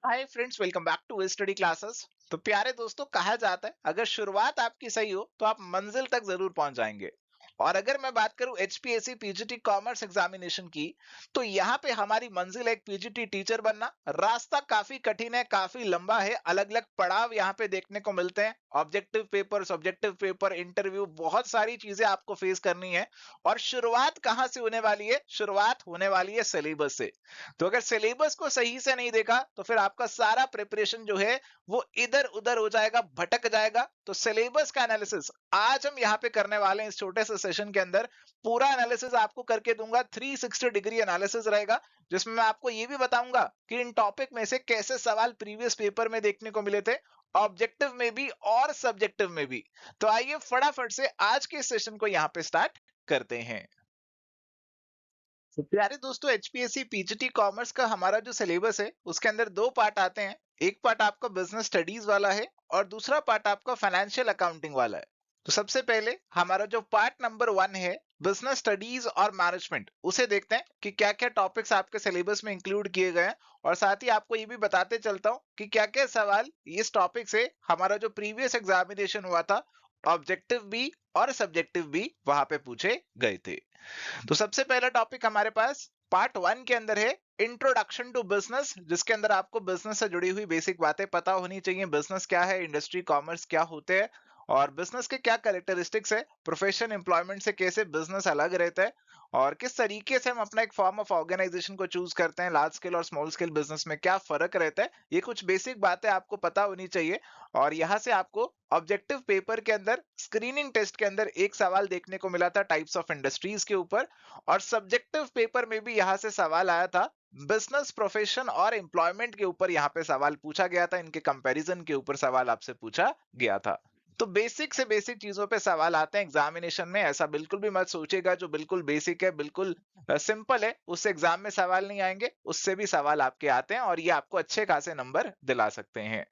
Hi friends, welcome back to study classes. तो प्यारे दोस्तों, कहा जाता है अगर शुरुआत आपकी सही हो तो आप मंजिल तक जरूर पहुंच जाएंगे। और अगर मैं बात करूं एचपीएससी पीजीटी कॉमर्स एग्जामिनेशन की, तो यहाँ पे हमारी मंजिल एक पीजीटी टीचर बनना। रास्ता काफी कठिन है, काफी लंबा है, अलग अलग पड़ाव यहाँ पे देखने को मिलते हैं। Objective paper, subjective paper, interview, बहुत सारी चीजें आपको फेस करनी है। और शुरुआत कहाँ से होने वाली है? शुरुआत होने वाली है सिलेबस से। तो अगर सिलेबस को सही से नहीं देखा तो फिर आपका सारा प्रिपरेशन जो है वो इधर उधर हो जाएगा, भटक जाएगा। तो सिलेबस का एनालिसिस आज हम यहाँ पे करने वाले हैं इस छोटे से सेशन के अंदर। पूरा एनालिसिस आपको करके दूंगा, 360 डिग्री एनालिसिस रहेगा, जिसमें मैं आपको ये भी बताऊंगा कि इन टॉपिक में से कैसे सवाल प्रीवियस पेपर में देखने को मिले थे, ऑब्जेक्टिव में भी और सब्जेक्टिव में भी। तो आइए फटाफट से आज के सेशन को यहाँ पे स्टार्ट करते हैं। तो प्यारे दोस्तों, एचपीएससी पीजीटी कॉमर्स का हमारा जो सिलेबस है उसके अंदर दो पार्ट आते हैं। एक पार्ट आपका बिजनेस स्टडीज वाला है और दूसरा पार्ट आपका फाइनेंशियल अकाउंटिंग वाला है। तो सबसे पहले हमारा जो पार्ट नंबर 1 है, बिजनेस स्टडीज और मैनेजमेंट, उसे देखते हैं कि क्या क्या टॉपिक्स आपके सिलेबस में इंक्लूड किए गए हैं। और साथ ही आपको ये भी बताते चलता हूँ कि क्या क्या सवाल इस टॉपिक से हमारा जो प्रीवियस एग्जामिनेशन हुआ था, ऑब्जेक्टिव भी और सब्जेक्टिव भी वहां पे पूछे गए थे। तो सबसे पहला टॉपिक हमारे पास पार्ट 1 के अंदर है, इंट्रोडक्शन टू बिजनेस, जिसके अंदर आपको बिजनेस से जुड़ी हुई बेसिक बातें पता होनी चाहिए। बिजनेस क्या है, इंडस्ट्री कॉमर्स क्या होते हैं, और बिजनेस के क्या कैरेक्टरिस्टिक्स है, प्रोफेशन एम्प्लॉयमेंट से कैसे बिजनेस अलग रहता है, और किस तरीके से हम अपना एक फॉर्म ऑफ ऑर्गेनाइजेशन को चूज करते हैं। लार्ज स्केल और स्मॉल स्केल बिजनेस में क्या फर्क रहता है, ये कुछ बेसिक बातें आपको पता होनी चाहिए। और यहाँ से आपको ऑब्जेक्टिव पेपर के अंदर स्क्रीनिंग टेस्ट के अंदर एक सवाल देखने को मिला था टाइप्स ऑफ इंडस्ट्रीज के ऊपर, और सब्जेक्टिव पेपर में भी यहां से सवाल आया था बिजनेस, प्रोफेशन और एम्प्लॉयमेंट के ऊपर। यहाँ पे सवाल पूछा गया था, इनके कंपैरिजन के ऊपर सवाल आपसे पूछा गया था। तो बेसिक से बेसिक चीजों पे सवाल आते हैं एग्जामिनेशन में। ऐसा बिल्कुल भी मत सोचिएगा जो बिल्कुल बेसिक है, बिल्कुल सिंपल है, उससे एग्जाम में सवाल नहीं आएंगे। उससे भी सवाल आपके आते हैं और ये आपको अच्छे खासे नंबर दिला सकते हैं।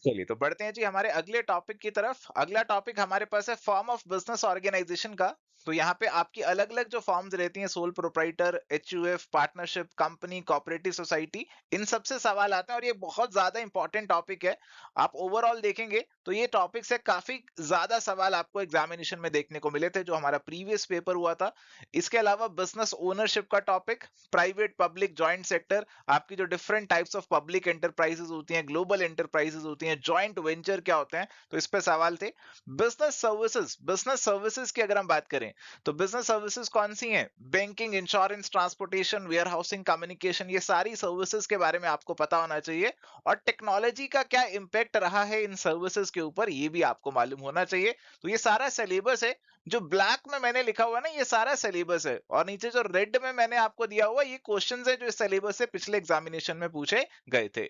चलिए तो बढ़ते हैं जी हमारे अगले टॉपिक की तरफ। अगला टॉपिक हमारे पास है फॉर्म ऑफ बिजनेस ऑर्गेनाइजेशन का। तो यहाँ पे आपकी अलग अलग जो फॉर्म्स रहती हैं, sole proprietor, HUF, partnership, company, cooperative society, इन सब से सवाल आते हैं और ये बहुत ज्यादा इंपॉर्टेंट टॉपिक है। आप ओवरऑल देखेंगे तो ये टॉपिक से काफी ज्यादा सवाल आपको एग्जामिनेशन में देखने को मिले थे जो हमारा प्रीवियस पेपर हुआ था। इसके अलावा बिजनेस ओनरशिप का topic, private, public, joint sector, आपकी जो different types of public enterprises होती हैं, ग्लोबल एंटरप्राइजेस होती हैं, जॉइंट वेंचर क्या होते हैं, तो इस पे सवाल थे। बिजनेस सर्विसेज, बिजनेस सर्विसेज की अगर हम बात करें तो बिजनेस सर्विसेज कौन सी हैं? Banking, insurance, transportation, warehousing, communication, ये सारी सर्विसेज के बारे में आपको पता होना चाहिए। और टेक्नोलॉजी का क्या इंपैक्ट रहा है इन सर्विसेज के ऊपर, ये भी आपको मालूम होना चाहिए। तो ये सारा सिलेबस है। जो ब्लैक में मैंने लिखा हुआ ना, ये सारा सिलेबस है, और नीचे जो रेड में मैंने आपको दिया हुआ, ये क्वेश्चंस है जो इस सिलेबस से पिछले एग्जामिनेशन में पूछे गए थे।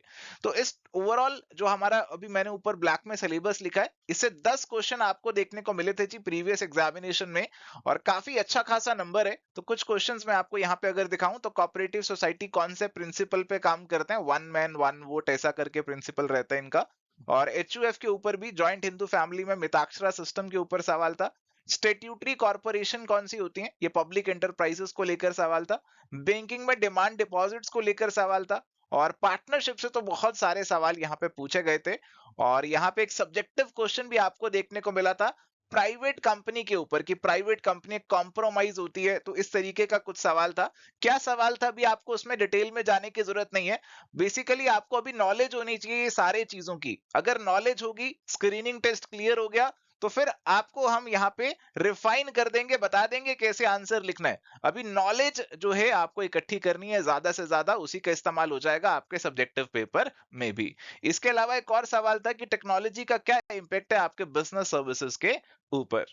तो इस ओवरऑल जो हमारा अभी मैंने ऊपर ब्लैक में सिलेबस लिखा है, इससे 10 क्वेश्चन आपको देखने को मिले थे जी प्रीवियस एग्जामिनेशन में, और काफी अच्छा खासा नंबर है। तो कुछ क्वेश्चंस मैं आपको यहाँ पे अगर दिखाऊं तो कोऑपरेटिव सोसाइटी कौन से प्रिंसिपल पे काम करते हैं, वन मैन वन वोट ऐसा करके प्रिंसिपल रहता है इनका। और एचयूएफ के ऊपर भी, जॉइंट हिंदू फैमिली में मिताक्षरा सिस्टम के ऊपर सवाल था। स्टेट्यूटरी कॉर्पोरेशन कौन सी होती है, ये पब्लिक एंटरप्राइजेस को लेकर सवाल था। बैंकिंग में डिमांड डिपॉजिट्स को लेकर सवाल था। और पार्टनरशिप से तो बहुत सारे सवाल यहाँ पे पूछे गए थे। और यहाँ पे एक सब्जेक्टिव क्वेश्चन भी आपको देखने को मिला था प्राइवेट कंपनी के ऊपर, कि प्राइवेट कंपनी कॉम्प्रोमाइज होती है, तो इस तरीके का कुछ सवाल था। क्या सवाल था अभी आपको उसमें डिटेल में जाने की जरूरत नहीं है। बेसिकली आपको अभी नॉलेज होनी चाहिए ये सारे चीजों की। अगर नॉलेज होगी, स्क्रीनिंग टेस्ट क्लियर हो गया, तो फिर आपको हम यहाँ पे रिफाइन कर देंगे, बता देंगे कैसे आंसर लिखना है। अभी नॉलेज जो है आपको इकट्ठी करनी है ज्यादा से ज्यादा, उसी का इस्तेमाल हो जाएगा आपके सब्जेक्टिव पेपर में भी। इसके अलावा एक और सवाल था कि टेक्नोलॉजी का क्या इंपैक्ट है आपके बिजनेस सर्विसेज के ऊपर।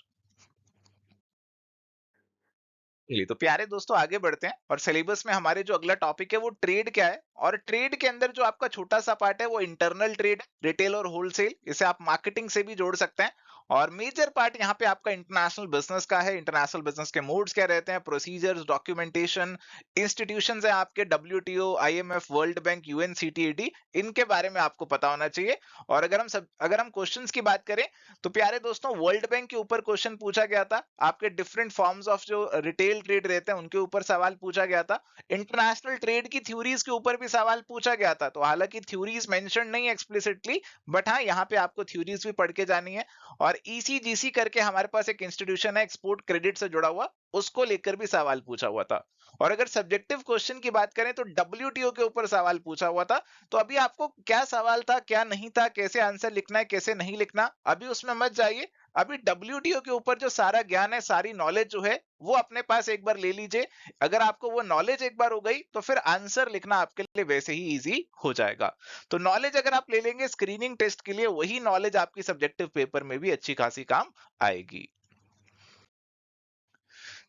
चलिए तो प्यारे दोस्तों आगे बढ़ते हैं, और सिलेबस में हमारे जो अगला टॉपिक है वो ट्रेड क्या है। और ट्रेड के अंदर जो आपका छोटा सा पार्ट है वो इंटरनल ट्रेड है, रिटेल और होलसेल। इसे आप मार्केटिंग से भी जोड़ सकते हैं। और मेजर पार्ट यहाँ पे आपका इंटरनेशनल बिजनेस का है। इंटरनेशनल बिजनेस के मोड्स क्या रहते हैं, प्रोसीजर्स, डॉक्यूमेंटेशन, इंस्टीट्यूशंस है आपके WTO, IMF, world bank, UNCTAD, इनके बारे में आपको पता होना चाहिए। और अगर हम क्वेश्चंस की बात करें तो प्यारे दोस्तों, वर्ल्ड बैंक के ऊपर क्वेश्चन पूछा गया था, आपके डिफरेंट फॉर्म्स ऑफ जो रिटेल ट्रेड रहते हैं उनके ऊपर सवाल पूछा गया था, इंटरनेशनल ट्रेड की थ्योरीज के ऊपर भी सवाल पूछा गया था। तो हालांकि थ्योरीज मेंशन नहीं है एक्सप्लिसिटली, बट हाँ यहाँ पे आपको थ्योरीज भी पढ़ के जानी है। और ECGC करके हमारे पास एक इंस्टीट्यूशन है एक्सपोर्ट क्रेडिट से जुड़ा हुआ, उसको लेकर भी सवाल पूछा हुआ था। और अगर सब्जेक्टिव क्वेश्चन की बात करें तो WTO के ऊपर सवाल पूछा हुआ था। तो अभी आपको क्या सवाल था, क्या नहीं था, कैसे आंसर लिखना है, कैसे नहीं लिखना, अभी उसमें मत जाइए। अभी WTO के ऊपर जो सारा ज्ञान है, सारी नॉलेज जो है, वो अपने पास एक बार ले लीजिए। अगर आपको वो नॉलेज एक बार हो गई तो फिर आंसर लिखना आपके लिए वैसे ही इजी हो जाएगा। तो नॉलेज अगर आप ले लेंगे स्क्रीनिंग टेस्ट के लिए, वही नॉलेज आपकी सब्जेक्टिव पेपर में भी अच्छी खासी काम आएगी।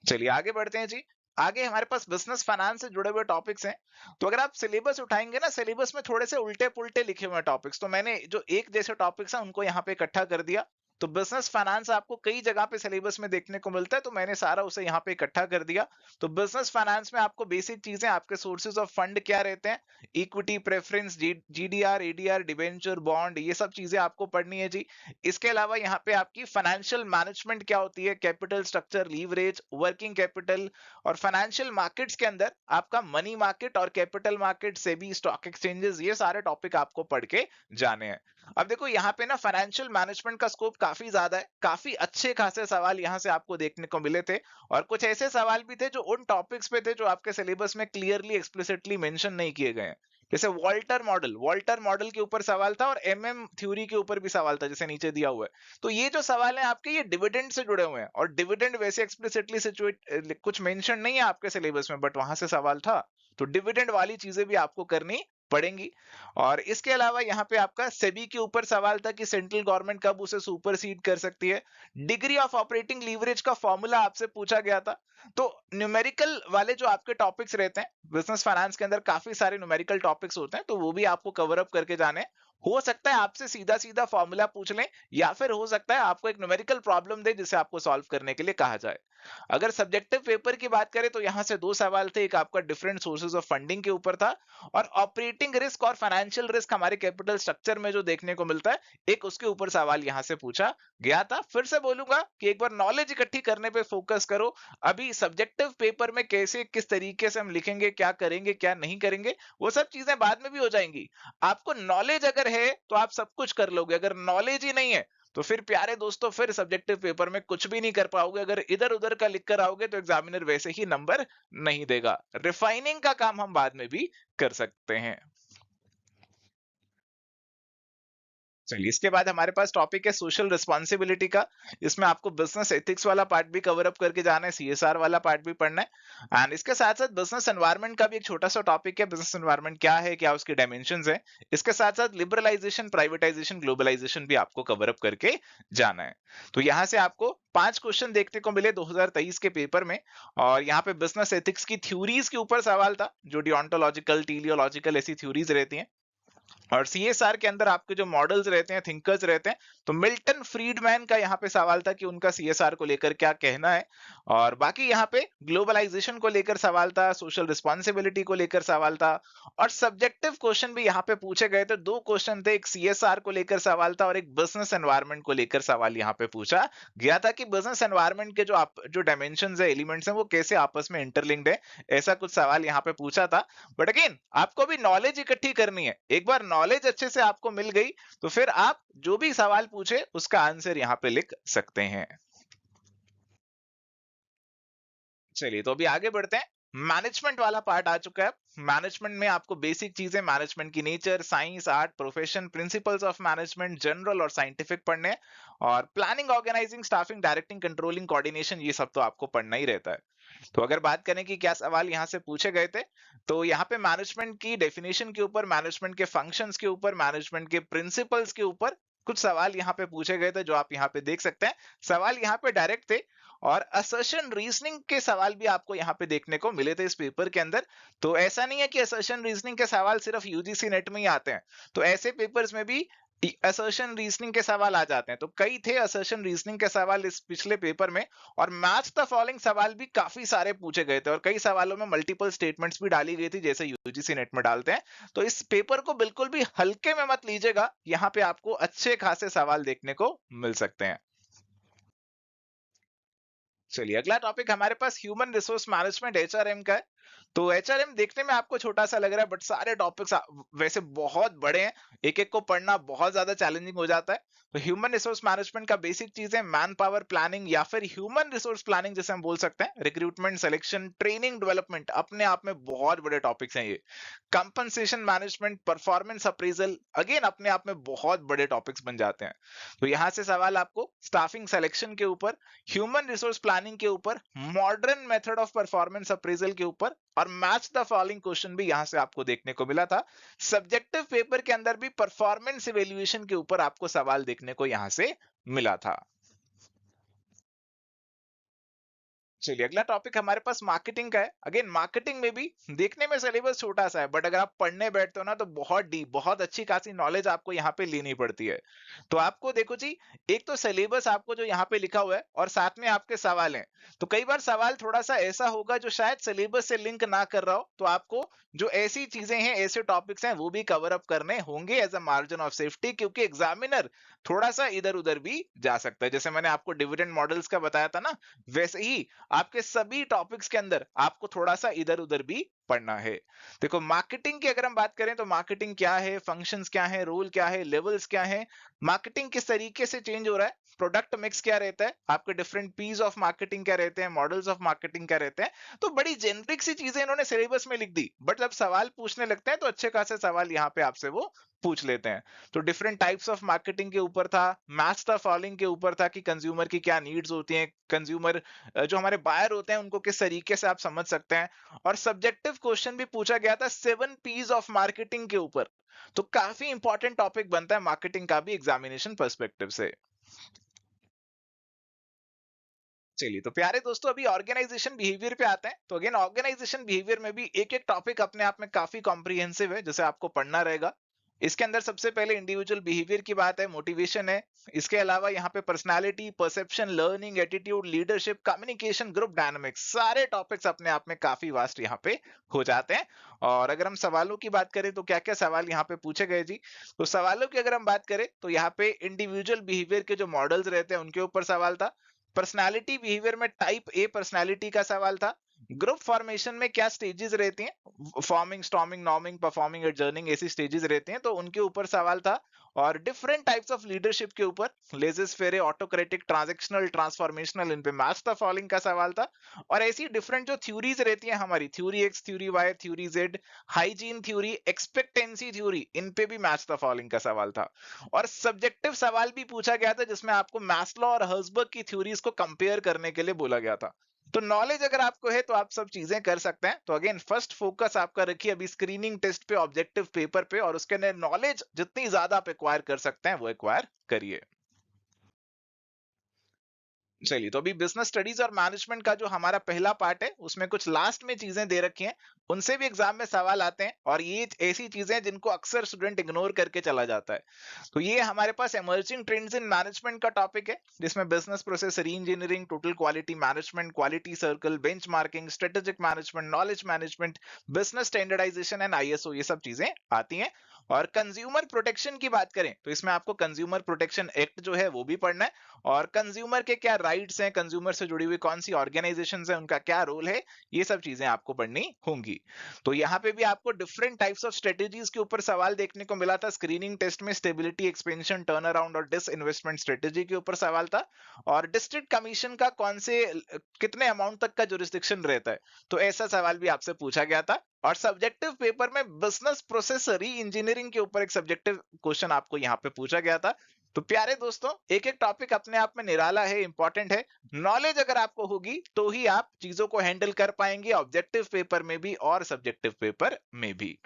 चलिए आगे बढ़ते हैं जी। आगे हमारे पास बिजनेस फाइनेंस से जुड़े हुए टॉपिक्स हैं। तो अगर आप सिलेबस उठाएंगे ना, सिलेबस में थोड़े से उल्टे पुल्टे लिखे हुए टॉपिक्स, तो मैंने जो एक जैसे टॉपिक्स हैं उनको यहाँ पे इकट्ठा कर दिया। तो बिजनेस फाइनेंस आपको कई जगह पे सिलेबस में देखने को मिलता है, तो मैंने सारा उसे यहाँ पे इकट्ठा कर दिया। तो बिजनेस फाइनेंस में आपको बेसिक चीजें, आपके सोर्सेज ऑफ फंड क्या रहते हैं, equity, preference, GDR, ADR, debenture, bond, ये सब चीजें आपको पढ़नी है जी। इसके अलावा यहाँ पे आपकी फाइनेंशियल मैनेजमेंट क्या होती है, capital structure, leverage, working capital, और फाइनेंशियल मार्केट्स के अंदर आपका मनी मार्केट और capital market, SEBI, stock exchanges, ये सारे टॉपिक आपको पढ़ के जाने हैं। अब देखो यहाँ पे ना फाइनेंशियल मैनेजमेंट का स्कोप काफी ज्यादा है, काफी अच्छे खासे सवाल यहाँ से आपको देखने को मिले थे। और कुछ ऐसे सवाल भी थे जो उन टॉपिक्स पे थे जो आपके सिलेबस में क्लियरली एक्सप्लिसिटली मेंशन नहीं किए गए हैं। जैसे वॉल्टर मॉडल के ऊपर सवाल था, और MM थ्योरी के ऊपर भी सवाल था, जैसे नीचे दिया हुआ है। तो ये जो सवाल है आपके, ये डिविडेंड से जुड़े हुए हैं, और डिविडेंड वैसे एक्सप्लिसिटली सिचुएट कुछ मेंशन नहीं है आपके सिलेबस में, बट वहां से सवाल था। तो डिविडेंड वाली चीजें भी आपको करनी पड़ेंगी। और इसके अलावा यहाँ पे आपका सेबी के ऊपर सवाल था कि सेंट्रल गवर्नमेंट कब उसे सुपरसीड कर सकती है। डिग्री ऑफ ऑपरेटिंग लीवरेज का फॉर्मूला आपसे पूछा गया था। तो न्यूमेरिकल वाले जो आपके टॉपिक्स रहते हैं, बिजनेस फाइनेंस के अंदर काफी सारे न्यूमेरिकल टॉपिक्स होते हैं, तो वो भी आपको कवर अप करके जाने हैं। हो सकता है आपसे सीधा सीधा फॉर्मूला पूछ लें, या फिर हो सकता है आपको एक न्यूमेरिकल प्रॉब्लम दे जिसे आपको सॉल्व करने के लिए कहा जाए। अगर सब्जेक्टिव पेपर की बात करें तो यहां से दो सवाल थे, एक आपका डिफरेंट सोर्सेज ऑफ फंडिंग के ऊपर था, और ऑपरेटिंग रिस्क और फाइनेंशियल रिस्क हमारे कैपिटल स्ट्रक्चर में जो देखने को मिलता है, एक उसके ऊपर सवाल यहां से पूछा गया था। फिर से बोलूंगा कि एक बार नॉलेज इकट्ठी करने पे फोकस करो। अभी सब्जेक्टिव पेपर में कैसे, किस तरीके से हम लिखेंगे, क्या करेंगे, क्या नहीं करेंगे, वो सब चीजें बाद में भी हो जाएंगी। आपको नॉलेज अगर है तो आप सब कुछ कर लोगे, अगर नॉलेज ही नहीं है तो फिर प्यारे दोस्तों, फिर सब्जेक्टिव पेपर में कुछ भी नहीं कर पाओगे। अगर इधर उधर का लिख कर आओगे तो एग्जामिनर वैसे ही नंबर नहीं देगा। रिफाइनिंग का काम हम बाद में भी कर सकते हैं। चलिए, इसके बाद हमारे पास टॉपिक है सोशल रिस्पॉन्सिबिलिटी का। इसमें आपको बिजनेस एथिक्स वाला पार्ट भी कवर अप करके जाना है, CSR वाला पार्ट भी पढ़ना है, एंड इसके साथ साथ बिजनेस एनवायरनमेंट का भी एक छोटा सा टॉपिक है। बिजनेस एनवायरनमेंट क्या है, क्या उसके डायमेंशंस है। इसके साथ साथ लिबरलाइजेशन, प्राइवेटाइजेशन, ग्लोबलाइजेशन भी आपको कवर अप करके जाना है। तो यहाँ से आपको 5 क्वेश्चन देखने को मिले 2023 के पेपर में। और यहाँ पे बिजनेस एथिक्स की थ्योरीज के ऊपर सवाल था, जो डिओंटोलॉजिकल, टीलियोलॉजिकल ऐसी थ्योरीज रहती हैं। और CSR के अंदर आपके जो मॉडल्स रहते हैं, थिंकर्स रहते हैं, तो मिल्टन फ्रीडमैन का यहाँ पे सवाल था कि उनका CSR को लेकर क्या कहना है। और बाकी यहाँ पे ग्लोबलाइजेशन को लेकर सवाल था, सोशल रिस्पॉन्सिबिलिटी को लेकर सवाल था। और सब्जेक्टिव क्वेश्चन भी यहाँ पे पूछे गए थे, 2 क्वेश्चन थे, एक CSR को लेकर सवाल था और एक बिजनेस एनवायरनमेंट को लेकर सवाल यहाँ पे पूछा गया था कि बिजनेस एनवायरनमेंट के जो डायमेंशन है, एलिमेंट्स हैं, वो कैसे आपस में इंटरलिंक्ड है। ऐसा कुछ सवाल यहाँ पे पूछा था। बट अगेन आपको भी नॉलेज इकट्ठी करनी है। एक बार नॉलेज अच्छे से आपको मिल गई तो फिर आप जो भी सवाल पूछे उसका आंसर यहां पे लिख सकते हैं। चलिए, तो अभी आगे बढ़ते हैं। मैनेजमेंट वाला पार्ट आ चुका है। मैनेजमेंट में आपको बेसिक चीजें, मैनेजमेंट की nature, science, art, profession, principles of management, general और साइंटिफिक पढ़ने हैं। और planning, organizing, staffing, directing, controlling, coordination, ये सब तो आपको पढ़ना ही रहता है। तो अगर बात करें कि क्या सवाल यहाँ से पूछे गए थे, तो यहाँ पे मैनेजमेंट की डेफिनेशन के ऊपर, मैनेजमेंट के फंक्शंस के ऊपर, मैनेजमेंट के प्रिंसिपल्स के ऊपर कुछ सवाल यहाँ पे पूछे गए थे, जो आप यहाँ पे देख सकते हैं। सवाल यहाँ पे डायरेक्ट थे, और असर्शन रीजनिंग के सवाल भी आपको यहाँ पे देखने को मिले थे इस पेपर के अंदर। तो ऐसा नहीं है कि असर्शन रीजनिंग के सवाल सिर्फ UGC नेट में ही आते हैं। तो ऐसे पेपर्स में भी असर्शन रीजनिंग के सवाल आ जाते हैं। तो कई थे असर्शन रीजनिंग के सवाल इस पिछले पेपर में, और मैच द फॉलोइंग सवाल भी काफी सारे पूछे गए थे, और कई सवालों में मल्टीपल स्टेटमेंट्स भी डाली गई थी जैसे यूजीसी नेट में डालते हैं। तो इस पेपर को बिल्कुल भी हल्के में मत लीजिएगा, यहाँ पे आपको अच्छे खासे सवाल देखने को मिल सकते हैं। चलिए अगला टॉपिक हमारे पास ह्यूमन रिसोर्स मैनेजमेंट एचआरएम का है। तो एचआरएम देखने में आपको छोटा सा लग रहा है, बट सारे टॉपिक्स वैसे बहुत बड़े हैं, एक एक को पढ़ना बहुत ज्यादा चैलेंजिंग हो जाता है। तो ह्यूमन रिसोर्स मैनेजमेंट का बेसिक चीज है मैन पावर प्लानिंग, या फिर ह्यूमन रिसोर्स प्लानिंग जैसे हम बोल सकते हैं। रिक्रूटमेंट, सिलेक्शन, ट्रेनिंग, डेवलपमेंट अपने आप में बहुत बड़े टॉपिक्स हैं ये। Compensation management, performance appraisal again अपने आप में बहुत बड़े टॉपिक्स बन जाते हैं। तो यहां से सवाल आपको स्टाफिंग सिलेक्शन के ऊपर, ह्यूमन रिसोर्स प्लानिंग के ऊपर, modern method of performance appraisal के ऊपर, और मैच द फॉलोइंग क्वेश्चन भी यहां से आपको देखने को मिला था। सब्जेक्टिव पेपर के अंदर भी परफॉर्मेंस इवेल्युएशन के ऊपर आपको सवाल देखने को यहां से मिला था। चलिए अगला टॉपिक हमारे पास मार्केटिंग का है। अगेन मार्केटिंग में भी देखने में सिलेबस छोटा सा है, बट अगर आप पढ़ने बैठते हो ना तो बहुत डीप, बहुत अच्छी खासी नॉलेज आपको यहाँ पे लेनी पड़ती है। तो आपको देखो जी, एक तो सिलेबस आपको जो यहाँ पे लिखा हुआ है, और साथ में आपके सवाल हैं। तो कई बार सवाल थोड़ा सा ऐसा होगा जो शायद सिलेबस से लिंक ना कर रहा हो, तो आपको जो ऐसी चीजें हैं, ऐसे टॉपिक्स हैं, वो भी कवर अप करने होंगे as a margin of safety, क्योंकि एग्जामिनर थोड़ा सा इधर उधर भी जा सकता है। जैसे मैंने आपको डिविडेंड मॉडल्स का बताया था ना, वैसे ही आपके सभी टॉपिक्स के अंदर आपको थोड़ा सा इधर उधर भी पढ़ना है। देखो मार्केटिंग की अगर हम बात करें तो मार्केटिंग क्या है, फंक्शंस क्या है, रोल क्या है, लेवल्स क्या है, मार्केटिंग किस तरीके से चेंज हो रहा है, प्रोडक्ट मिक्स क्या रहता है, आपके डिफरेंट पीस ऑफ मार्केटिंग क्या रहते हैं, मॉडल्स ऑफ मार्केटिंग क्या रहते हैं। तो बड़ी जेनरिक सी चीजें इन्होंने सिलेबस में लिख दी, बट जब सवाल पूछने लगते हैं तो अच्छे खासे सवाल यहाँ पे आपसे वो पूछ लेते हैं। तो डिफरेंट टाइप्स ऑफ मार्केटिंग के ऊपर था, मैच द फॉलोइंग के ऊपर था कि कंज्यूमर की क्या नीड्स होती हैं, कंज्यूमर जो हमारे बायर होते हैं उनको किस तरीके से आप समझ सकते हैं। और सब्जेक्टिव क्वेश्चन भी पूछा गया था 7 पीस ऑफ मार्केटिंग के ऊपर। तो काफी इंपॉर्टेंट टॉपिक बनता है मार्केटिंग का भी एग्जामिनेशन पर्सपेक्टिव से। चलिए तो प्यारे दोस्तों अभी ऑर्गेनाइजेशन बिहेवियर पे आते हैं। तो अगेन ऑर्गेनाइजेशन बिहेवियर में भी एक एक टॉपिक अपने आप में काफी कॉम्प्रिहेंसिव है, जैसे आपको पढ़ना रहेगा। इसके अंदर सबसे पहले इंडिविजुअल बिहेवियर की बात है, मोटिवेशन है। इसके अलावा यहाँ पे personality, perception, learning, attitude, leadership, communication, group dynamics, सारे टॉपिक्स अपने आप में काफी वास्ट यहाँ पे हो जाते हैं। और अगर हम सवालों की बात करें तो क्या क्या सवाल यहाँ पे पूछे गए जी। तो सवालों की अगर हम बात करें तो यहाँ पे इंडिविजुअल बिहेवियर के जो मॉडल्स रहते हैं उनके ऊपर सवाल था। पर्सनालिटी बिहेवियर में टाइप ए पर्सनालिटी का सवाल था। ग्रुप फॉर्मेशन में क्या स्टेजेस रहती हैं, फॉर्मिंग, स्टॉर्मिंग, नॉर्मिंग, परफॉर्मिंग, एडजर्निंग, ऐसी स्टेजेस रहते हैं, तो उनके ऊपर सवाल था। और डिफरेंट टाइप्स ऑफ लीडरशिप के ऊपर लेजिस फेरे, ऑटोक्रेटिक, ट्रांजैक्शनल, ट्रांसफॉर्मेशनल, इन पे मैच द फॉलोइंग का सवाल था। और ऐसी डिफरेंट जो थ्योरीज रहती हैं हमारी, theory X, theory Y, theory Z, hygiene theory, expectancy theory, इन पे भी मैच द फॉलोइंग का सवाल था। और सब्जेक्टिव सवाल भी पूछा गया था जिसमें आपको मैस्लो और हर्जबर्ग की थ्योरीज को कंपेयर करने के लिए बोला गया था। तो नॉलेज अगर आपको है तो आप सब चीजें कर सकते हैं। तो अगेन फर्स्ट फोकस आपका रखिए अभी स्क्रीनिंग टेस्ट पे, ऑब्जेक्टिव पेपर पे, और उसके अंदर नॉलेज जितनी ज्यादा आप एक्वायर कर सकते हैं वो एक्वायर करिए। चलिए तो अभी बिजनेस स्टडीज और मैनेजमेंट का जो हमारा पहला पार्ट है उसमें कुछ लास्ट में चीजें दे रखी हैं, उनसे भी एग्जाम में सवाल आते हैं, और ये ऐसी चीजें हैं जिनको अक्सर स्टूडेंट इग्नोर करके चला जाता है। तो ये हमारे पास इमर्जिंग ट्रेंड्स इन मैनेजमेंट का टॉपिक है, जिसमें business process reengineering, total quality management, quality circle, benchmarking, strategic management, knowledge management, business standardization and ISO, ये सब चीजें आती हैं। और कंज्यूमर प्रोटेक्शन की बात करें तो इसमें आपको कंज्यूमर प्रोटेक्शन एक्ट जो है वो भी पढ़ना है, और कंज्यूमर के क्या राइट्स हैं, कंज्यूमर से जुड़ी हुई कौन सी ऑर्गेनाइजेशंस हैं, उनका क्या रोल है, ये सब चीजें आपको पढ़नी होंगी। तो यहाँ पे भी आपको डिफरेंट टाइप्स ऑफ स्ट्रेटेजीज के ऊपर सवाल देखने को मिला था। स्क्रीनिंग टेस्ट में स्टेबिलिटी, एक्सपेंशन, टर्न अराउंड और डिस इन्वेस्टमेंट स्ट्रेटेजी के ऊपर सवाल था। और डिस्ट्रिक्ट कमीशन का कौन से कितने अमाउंट तक का जुरिस्डिक्शन रहता है, तो ऐसा सवाल भी आपसे पूछा गया था। और सब्जेक्टिव पेपर में बिजनेस प्रोसेस री इंजीनियरिंग के ऊपर एक सब्जेक्टिव क्वेश्चन आपको यहाँ पे पूछा गया था। तो प्यारे दोस्तों एक एक टॉपिक अपने आप में निराला है, इंपॉर्टेंट है। नॉलेज अगर आपको होगी तो ही आप चीजों को हैंडल कर पाएंगे, ऑब्जेक्टिव पेपर में भी और सब्जेक्टिव पेपर में भी।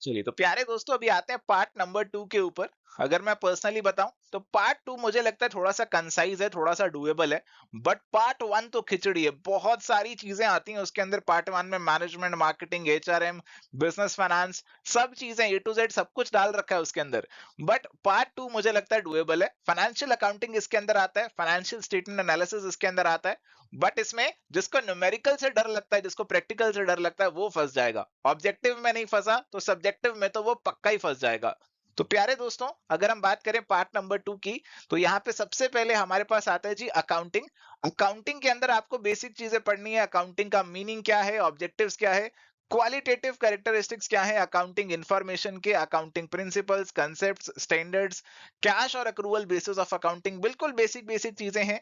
चलिए तो प्यारे दोस्तों अभी आते हैं पार्ट नंबर 2 के ऊपर। अगर मैं पर्सनली बताऊं तो पार्ट 2 मुझे लगता है थोड़ा सा कंसाइज है, थोड़ा सा डुएबल है, बट पार्ट 1 तो खिचड़ी है। बहुत सारी चीजें आती हैं उसके अंदर। पार्ट 1 में management, marketing, HRM, business finance, सब चीजें ए टू जेड सब कुछ डाल रखा है उसके अंदर। बट पार्ट 2 मुझे लगता है डुएबल है। फाइनेंशियल अकाउंटिंग इसके अंदर आता है, फाइनेंशियल स्टेटमेंट एनालिसिस इसके अंदर आता है, बट इसमें जिसको न्यूमेरिकल से डर लगता है, जिसको प्रैक्टिकल से डर लगता है, वो फंस जाएगा। ऑब्जेक्टिव में नहीं फंसा तो सब्जेक्टिव में तो वो पक्का ही फंस जाएगा। तो प्यारे दोस्तों, अगर हम बात करें पार्ट नंबर 2 की, तो यहाँ पे सबसे पहले हमारे पास आता है जी अकाउंटिंग। अकाउंटिंग के अंदर आपको बेसिक चीजें पढ़नी है। अकाउंटिंग का मीनिंग क्या है, ऑब्जेक्टिव्स क्या है, क्वालिटेटिव कैरेक्टरिस्टिक्स क्या है अकाउंटिंग इंफॉर्मेशन के, accounting principles, concepts, standards, cash और अक्रूवल बेसिस ऑफ अकाउंटिंग, बिल्कुल बेसिक बेसिक चीजें हैं।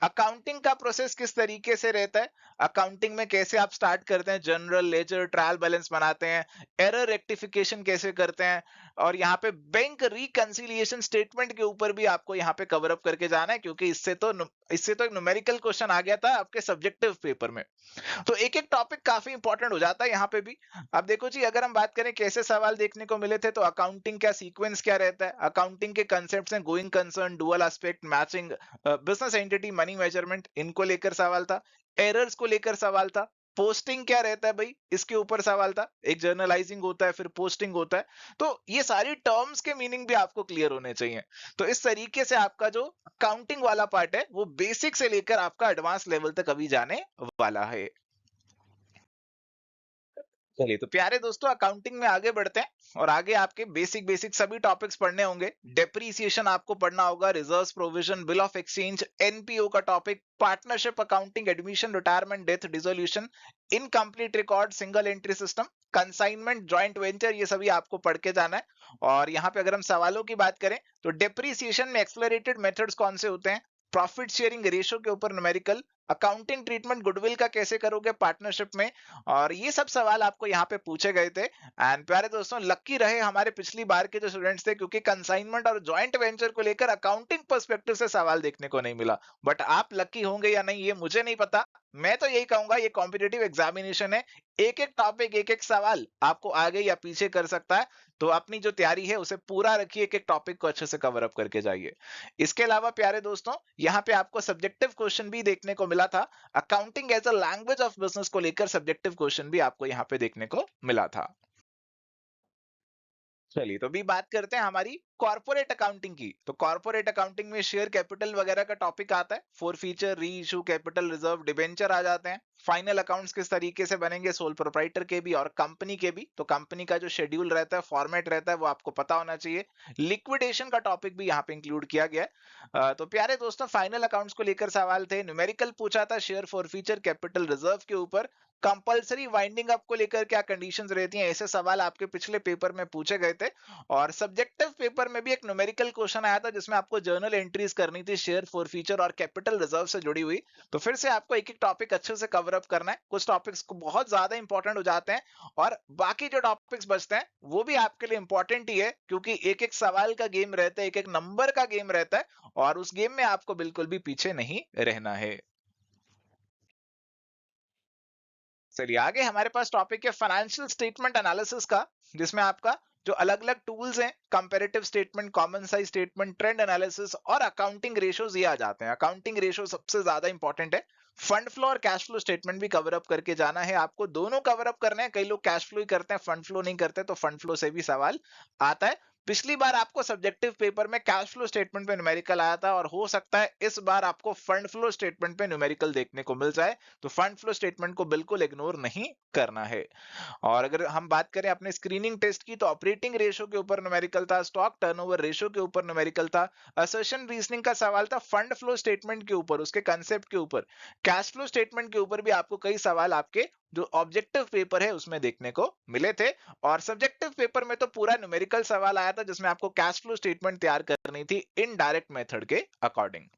अकाउंटिंग का प्रोसेस किस तरीके से रहता है, अकाउंटिंग में कैसे आप स्टार्ट करते हैं, जनरल लेजर, ट्रायल बैलेंस बनाते हैं, एरर रेक्टिफिकेशन कैसे करते हैं, और यहाँ पे बैंक रिकंसिलिएशन स्टेटमेंट के ऊपर भी आपको यहाँ पे कवर अप करके जाना है, क्योंकि इससे तो एक न्यूमेरिकल क्वेश्चन आ गया था आपके सब्जेक्टिव पेपर में। तो एक एक टॉपिक काफी इंपॉर्टेंट हो जाता है यहाँ पे भी। अब देखो जी, अगर हम बात करें कैसे सवाल देखने को मिले थे, तो अकाउंटिंग का सीक्वेंस क्या रहता है, अकाउंटिंग के कंसेप्ट्स हैं going concern, dual aspect, matching, business entity, money measurement, इनको लेकर सवाल था। एरर्स को लेकर सवाल था। पोस्टिंग क्या रहता है भाई, इसके ऊपर सवाल था। एक जर्नलाइजिंग होता है, फिर पोस्टिंग होता है। तो ये सारी टर्म्स के मीनिंग भी आपको क्लियर होने चाहिए। तो इस तरीके से आपका जो अकाउंटिंग वाला पार्ट है वो बेसिक से लेकर आपका एडवांस लेवल तक अभी जाने वाला है। चलिए, तो प्यारे दोस्तों, अकाउंटिंग में आगे बढ़ते हैं और आगे आपके बेसिक बेसिक सभी टॉपिक्स पढ़ने होंगे। डेप्रीसिएशन आपको पढ़ना होगा, reserves, provision, bill of exchange, NPO का topic, partnership accounting, admission, retirement, death, dissolution, incomplete record, single entry system, consignment, joint venture, ये सभी आपको पढ़ के जाना है। और यहाँ पे अगर हम सवालों की बात करें तो डेप्रीसिएशन में एक्सलरेटेड मेथड्स कौन से होते हैं, प्रॉफिट शेयरिंग रेशियो के ऊपर न्यूमेरिकल, अकाउंटिंग ट्रीटमेंट गुडविल का कैसे करोगे पार्टनरशिप में, और ये सब सवाल आपको यहाँ पे पूछे गए थे। एंड प्यारे दोस्तों, लक्की रहे हमारे पिछली बार के जो स्टूडेंट्स थे, क्योंकि कंसाइनमेंट और जॉइंट वेंचर को लेकर अकाउंटिंग पर्सपेक्टिव से सवाल देखने को नहीं मिला। बट आप लक्की होंगे या नहीं ये मुझे नहीं पता। मैं तो यही कहूंगा, ये कॉम्पिटिटिव एग्जामिनेशन है, एक एक टॉपिक, एक एक सवाल आपको आगे या पीछे कर सकता है। तो अपनी जो तैयारी है उसे पूरा रखिए, एक एक टॉपिक को अच्छे से कवर अप करके जाइए। इसके अलावा प्यारे दोस्तों, यहाँ पे आपको सब्जेक्टिव क्वेश्चन भी देखने को मिला था। Accounting as a language of business को लेकर सब्जेक्टिव क्वेश्चन भी आपको यहाँ पे देखने को मिला था। चलिए, तो अभी बात करते हैं हमारी कॉर्पोरेट अकाउंटिंग की। तो कॉर्पोरेट अकाउंटिंग में शेयर कैपिटल वगैरह का टॉपिक आता है, फोर फीचर, री इशू, कैपिटल रिजर्व, डिबेंचर आ जाते हैं। फाइनल अकाउंट्स किस तरीके से बनेंगे, सोल प्रोप्राइटर के भी और कंपनी के भी। तो कंपनी का जो शेड्यूल रहता है, फॉर्मेट रहता है, वो आपको पता होना चाहिए। लिक्विडेशन का टॉपिक भी यहाँ पे इंक्लूड किया गया है। तो प्यारे दोस्तों, फाइनल अकाउंट्स को लेकर सवाल थे, न्यूमेरिकल पूछा था share four feature capital reserve के ऊपर। कंपलसरी वाइंडिंग अप को लेकर क्या कंडीशंस रहती हैं, ऐसे सवाल आपके पिछले पेपर में पूछे गए थे। और सब्जेक्टिव पेपर में भी एक न्यूमेरिकल क्वेश्चन आया था, जिसमें आपको जर्नल एंट्रीज करनी थी शेयर फोर फीचर और कैपिटल रिजर्व से जुड़ी हुई। तो फिर से आपको एक एक टॉपिक अच्छे से कवर अप करना है। कुछ टॉपिक्स को बहुत ज्यादा इंपॉर्टेंट हो जाते हैं, और बाकी जो टॉपिक्स बचते हैं वो भी आपके लिए इंपॉर्टेंट ही है, क्योंकि एक एक सवाल का गेम रहता है, एक एक नंबर का गेम रहता है, और उस गेम में आपको बिल्कुल भी पीछे नहीं रहना है। चलिए, आगे हमारे पास टॉपिक है फाइनेंशियल स्टेटमेंट एनालिसिस का, जिसमें आपका जो अलग अलग टूल्स हैं, comparative statement, common size statement, trend analysis और अकाउंटिंग रेशियोज, ये आ जाते हैं। अकाउंटिंग रेशियो सबसे ज्यादा इंपॉर्टेंट है। फंड फ्लो और कैश फ्लो स्टेटमेंट भी कवर अप करके जाना है आपको, दोनों कवर अप करने हैं। कई लोग कैश फ्लो ही करते हैं, फंड फ्लो नहीं करते, तो फंड फ्लो से भी सवाल आता है। पिछली बार आपको सब्जेक्टिव पेपर में कैश फ्लो स्टेटमेंट पे न्यूमेरिकल आया था, और हो सकता है इस बार आपको फंड फ्लो स्टेटमेंट पे न्यूमेरिकल देखने को मिल जाए। तो फंड फ्लो स्टेटमेंट को बिल्कुल इग्नोर नहीं करना है। और अगर हम बात करें अपने स्क्रीनिंग टेस्ट की, तो ऑपरेटिंग रेशियो के ऊपर न्यूमेरिकल था, स्टॉक टर्नओवर रेशियो के ऊपर न्यूमेरिकल था, असर्शन रीजनिंग का सवाल था, फंड फ्लो स्टेटमेंट के ऊपर, उसके कंसेप्ट के ऊपर, कैश फ्लो स्टेटमेंट के ऊपर भी आपको कई सवाल आपके जो ऑब्जेक्टिव पेपर है उसमें देखने को मिले थे। और सब्जेक्टिव पेपर में तो पूरा न्यूमेरिकल सवाल आया था, जिसमें आपको कैश फ्लो स्टेटमेंट तैयार करनी थी इनडायरेक्ट मेथड के अकॉर्डिंग।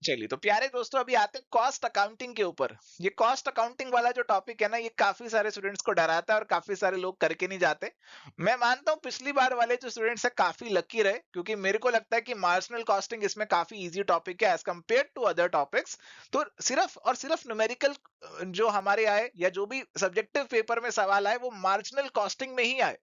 चलिए, तो प्यारे दोस्तों, अभी आते हैं कॉस्ट अकाउंटिंग के ऊपर। ये कॉस्ट अकाउंटिंग वाला जो टॉपिक है ना, ये काफी सारे स्टूडेंट्स को डराता है और काफी सारे लोग करके नहीं जाते। मैं मानता हूँ पिछली बार वाले जो स्टूडेंट्स है काफी लकी रहे, क्योंकि मेरे को लगता है कि मार्जिनल कॉस्टिंग इसमें काफी इजी टॉपिक है as compare to other topics. तो सिर्फ और सिर्फ न्यूमेरिकल जो हमारे आए, या जो भी सब्जेक्टिव पेपर में सवाल आए, वो मार्जिनल कॉस्टिंग में ही आए।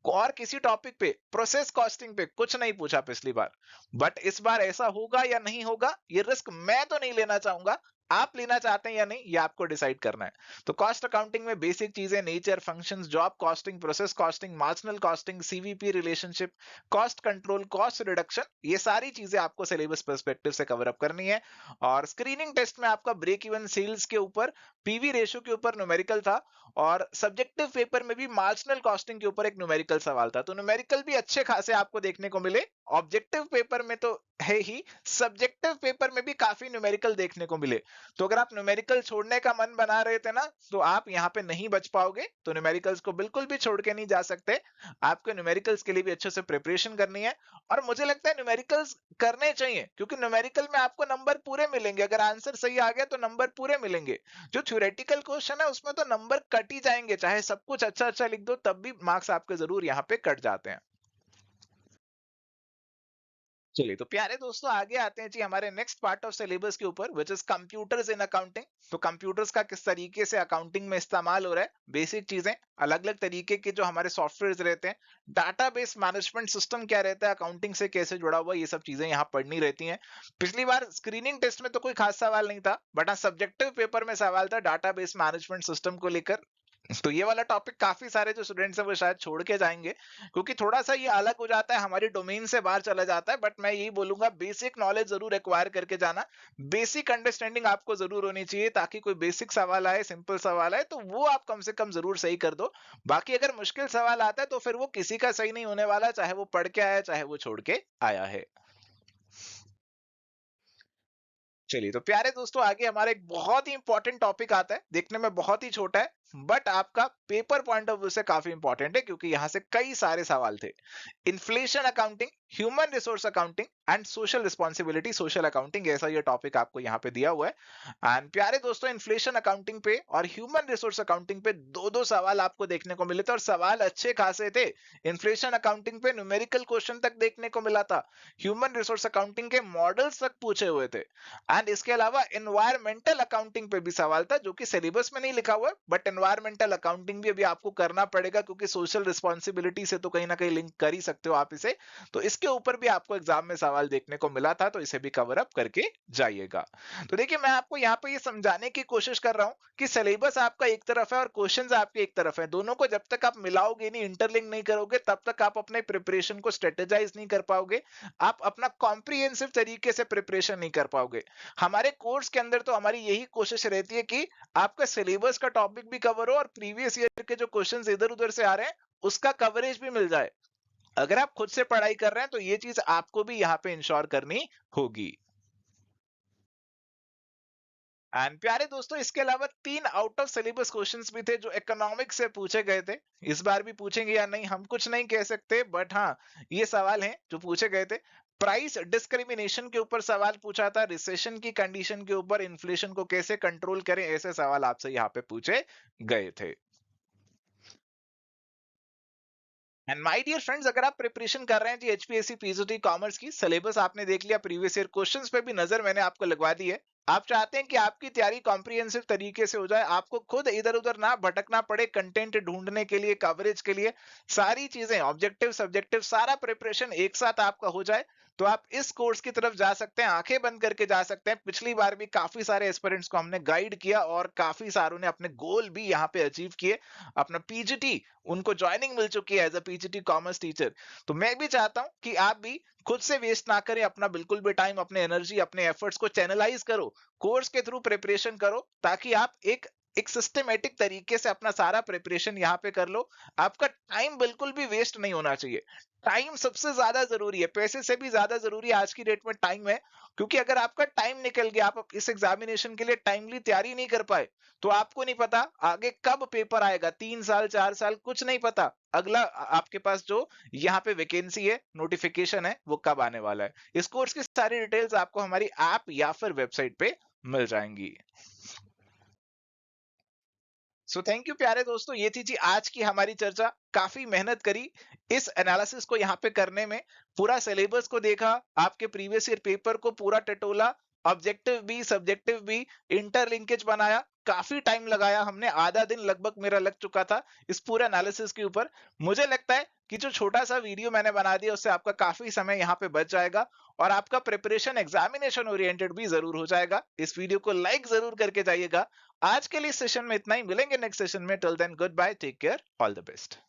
और किसी टॉपिक पे प्रोसेस कॉस्टिंग पे कुछ नहीं पूछा पिछली बार, बट इस बार ऐसा होगा या नहीं होगा ये रिस्क मैं तो नहीं लेना चाहूंगा, आप लेना चाहते हैं या नहीं ये आपको डिसाइड करना है। तो कॉस्ट अकाउंटिंग में बेसिक चीजें nature, functions, job costing, process costing, marginal costing, CVP relationship, cost control, cost reduction, ये सारी चीजें आपको सिलेबस पर्सपेक्टिव से कवर अप करनी है। और स्क्रीनिंग टेस्ट में आपका ब्रेक इवन सेल्स के ऊपर, पीवी रेशियो के ऊपर न्यूमेरिकल था, और सब्जेक्टिव पेपर में भी मार्जिनल कॉस्टिंग के ऊपर एक न्यूमेरिकल सवाल था। तो न्यूमेरिकल भी अच्छे खासे आपको देखने को मिले, ऑब्जेक्टिव पेपर में तो है ही, सब्जेक्टिव पेपर में भी काफी न्यूमेरिकल देखने को मिले। तो अगर आप न्यूमेरिकल छोड़ने का मन बना रहे थे ना, तो आप यहाँ पे नहीं बच पाओगे। तो न्यूमेरिकल्स को बिल्कुल भी छोड़ के नहीं जा सकते, आपको न्यूमेरिकल्स के लिए भी अच्छे से प्रिपरेशन करनी है। और मुझे लगता है न्यूमेरिकल्स करने चाहिए, क्योंकि न्यूमेरिकल में आपको नंबर पूरे मिलेंगे, अगर आंसर सही आ गया तो नंबर पूरे मिलेंगे। जो थ्योरेटिकल क्वेश्चन है उसमें तो नंबर कट ही जाएंगे, चाहे सब कुछ अच्छा अच्छा लिख दो तब भी मार्क्स आपके जरूर यहाँ पे कट जाते हैं। चलिए तो प्यारे दोस्तों आगे आते हैं जी हमारे नेक्स्ट पार्ट ऑफ सिलेबस के ऊपर, which is computers in accounting. तो कंप्यूटर्स का किस तरीके से अकाउंटिंग में इस्तेमाल हो रहा है, बेसिक चीजें, अलग अलग तरीके के जो हमारे सॉफ्टवेयर रहते हैं, डाटाबेस मैनेजमेंट सिस्टम क्या रहता है, अकाउंटिंग से कैसे जुड़ा हुआ, ये सब चीजें यहाँ पढ़नी रहती हैं। पिछली बार स्क्रीनिंग टेस्ट में तो कोई खास सवाल नहीं था, बट हाँ सब्जेक्टिव पेपर में सवाल था डाटाबेस मैनेजमेंट सिस्टम को लेकर। तो ये वाला टॉपिक काफी सारे जो स्टूडेंट्स हैं वो शायद छोड़ के जाएंगे, क्योंकि थोड़ा सा ये अलग हो जाता है, हमारी डोमेन से बाहर चला जाता है। बट मैं यही बोलूंगा बेसिक नॉलेज जरूर एक्वायर करके जाना, बेसिक अंडरस्टैंडिंग आपको जरूर होनी चाहिए, ताकि कोई बेसिक सवाल आए, सिंपल सवाल आए तो वो आप कम से कम जरूर सही कर दो। बाकी अगर मुश्किल सवाल आता है तो फिर वो किसी का सही नहीं होने वाला, चाहे वो पढ़ के आया चाहे वो छोड़ के आया है। चलिए तो प्यारे दोस्तों आगे हमारा एक बहुत ही इंपॉर्टेंट टॉपिक आता है, देखने में बहुत ही छोटा है बट आपका पेपर पॉइंट ऑफ व्यू से काफी इंपॉर्टेंट है, क्योंकि यहां से कई सारे सवाल थे। Inflation accounting, human resource accounting and social responsibility social accounting, ऐसा ये टॉपिक आपको यहाँ पे दिया हुआ है। एंड प्यारे दोस्तों इन्फ्लेशन अकाउंटिंग पे और ह्यूमन रिसोर्स अकाउंटिंग पे दो दो सवाल आपको देखने को मिले थे, और सवाल अच्छे खासे थे। इन्फ्लेशन अकाउंटिंग पे न्यूमेरिकल क्वेश्चन तक देखने को मिला था, ह्यूमन रिसोर्स अकाउंटिंग के मॉडल्स तक पूछे हुए थे। एंड इसके अलावा एनवायरमेंटल अकाउंटिंग पे भी सवाल था, जो कि सिलेबस में नहीं लिखा हुआ है, बट एनवायरमेंटल अकाउंटिंग भी अभी आपको करना पड़ेगा, क्योंकि सोशल रिस्पॉन्सिबिलिटी से तो कहीं ना कहीं लिंक कर ही सकते हो आप इसे। तो इसके ऊपर भी आपको एग्जाम में सवाल देखने को मिला था, तो इसे भी कवर अप करके जाइएगा। तो देखिए मैं आपको यहाँ पे ये समझाने की कोशिश कर रहा हूँ कि सिलेबस आपका एक तरफ है और क्वेश्चंस आपके एक तरफ है, दोनों को जब तक आप मिलाओगे नहीं, इंटरलिंक नहीं करोगे, तब तक आप अपने प्रिपरेशन को स्ट्रेटेजाइज नहीं कर पाओगे, आप अपना कॉम्प्रिहेंसिव तरीके से प्रिपरेशन नहीं कर पाओगे। हमारे कोर्स के अंदर तो हमारी यही कोशिश रहती है कि आपका सिलेबस का टॉपिक भी कवर हो और प्रीवियस ईयर के जो क्वेश्चंस इधर उधर से आ रहे हैं उसका कवरेज भी मिल जाए। अगर आप खुद से पढ़ाई कर रहे हैं तो ये चीज आपको भी यहाँ पे इंश्योर करनी होगी। एंड प्यारे दोस्तों इसके अलावा 3 आउट ऑफ सिलेबस क्वेश्चंस भी थे जो इकोनॉमिक्स से पूछे गए थे। इस बार भी पूछेंगे या नहीं हम कुछ नहीं कह सकते, बट हाँ ये सवाल हैं जो पूछे गए थे। प्राइस डिस्क्रिमिनेशन के ऊपर सवाल पूछा था, रिसेशन की कंडीशन के ऊपर इन्फ्लेशन को कैसे कंट्रोल करें, ऐसे सवाल आपसे यहाँ पे पूछे गए थे। एंड माय डियर फ्रेंड्स अगर आप प्रिपरेशन कर रहे हैं जी एचपीएससी पीजीटी कॉमर्स की, सिलेबस आपने देख लिया, प्रीवियस ईयर क्वेश्चंस पे भी नजर मैंने आपको लगवा दी है। आप चाहते हैं कि आपकी तैयारी कॉम्प्रिहेंसिव तरीके से हो जाए, आपको खुद इधर उधर ना भटकना पड़े कंटेंट ढूंढने के लिए, कवरेज के लिए, सारी चीजें ऑब्जेक्टिव सब्जेक्टिव सारा प्रिपरेशन एक साथ आपका हो जाए, तो आप इस कोर्स की तरफ जा सकते हैं, आंखें बंद करके जा सकते हैं। पिछली बार भी काफी सारे एस्पिरेंट्स को हमने गाइड किया और काफी सारों ने अपने गोल भी यहाँ पे अचीव किए। अपना पीजीटी उनको ज्वाइनिंग मिल चुकी है as a PGT commerce teacher. तो मैं भी चाहता हूं कि आप भी खुद से वेस्ट ना करें अपना बिल्कुल भी टाइम, अपने एनर्जी अपने एफर्ट्स को चैनलाइज करो, कोर्स के थ्रू प्रिपरेशन करो, ताकि आप एक सिस्टमेटिक तरीके से अपना सारा प्रिपरेशन यहाँ पे कर लो। आपका टाइम बिल्कुल भी वेस्ट नहीं होना चाहिए। टाइम सबसे ज्यादा जरूरी है, पैसे से भी ज्यादा जरूरी आज की डेट में टाइम है। क्योंकि अगर आपका टाइम निकल गया, आप इस एग्जामिनेशन के लिए टाइमली तैयारी नहीं कर पाए, तो आपको नहीं पता आगे कब पेपर आएगा, 3 साल 4 साल कुछ नहीं पता, अगला आपके पास जो यहाँ पे वैकेंसी है, नोटिफिकेशन है, वो कब आने वाला है। इस कोर्स की सारी डिटेल्स आपको हमारी ऐप या फिर वेबसाइट पे मिल जाएंगी। सो थैंक यू प्यारे दोस्तों, ये थी जी आज की हमारी चर्चा। काफी मेहनत करी इस एनालिसिस को यहाँ पे करने में, पूरा सिलेबस को देखा, आपके प्रीवियस ईयर पेपर को पूरा टटोला, ऑब्जेक्टिव भी, सब्जेक्टिव भी, इंटरलिंकेज बनाया, काफी टाइम लगाया हमने, आधा दिन लगभग मेरा लग चुका था इस पूरे एनालिसिस के ऊपर। मुझे लगता है कि जो छोटा सा वीडियो मैंने बना दिया उससे आपका काफी समय यहाँ पे बच जाएगा और आपका प्रिपरेशन एग्जामिनेशन ओरिएंटेड भी जरूर हो जाएगा। इस वीडियो को लाइक जरूर करके जाइएगा। आज के लिए इस सेशन में इतना ही, मिलेंगे नेक्स्ट सेशन में। Till then goodbye, take care, all the best.